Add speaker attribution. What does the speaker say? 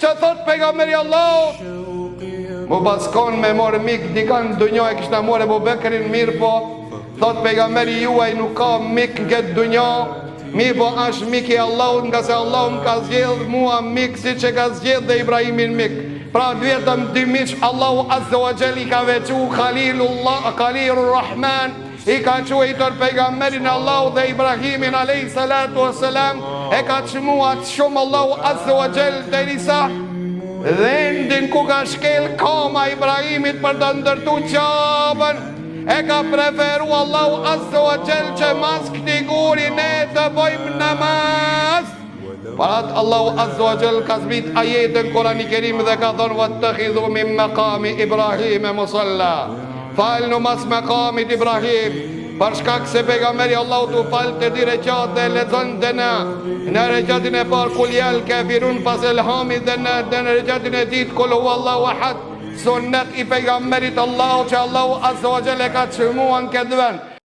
Speaker 1: që thot pejgamberi Allahut. Mu baskon me morë mik dikan dunja e kishna morë Abu Bekrin mirë po thot pejgamberi juaj nuk ka mik në këtë dunja. Mirë po është mik i Allahut nga se Allah më ka zgjedh mua mik si që ka zgjedh dhe Ibrahimin mik. Pra vetëm dy miq Allahu Azza wa Jalla i ka veçu Khalilullah, Khalilur Rahman, i ka quajtur pejgamberin Allahu dhe Ibrahimin alayhi salatu wassalam, e ka çmuar shumë Allahu Azza wa Jalla derisa vendin ku ka shkel koma Ibrahimit për të ndërtu Qabën, e ka preferu Allahu Azza wa Jalla që mas këti guri ne të bëjmë namaz. Parat Allahu Azza wa Jalla ka zbrit ajetën Kurani Kerim dhe ka thonë wattakhidhu min maqami Ibrahim musalla. Falnu mas maqamit Ibrahim, për shkak se pejgamberi Allahu tu falte di reqat dhe lexon dhe në reqatin e parë kul yal kafirun pas elhamit dhe në reqatin e dytë kul huwallahu ahad, sunnet i pejgamberit Allahu që Allahu Azza wa Jalla ka çmuar këtë vend.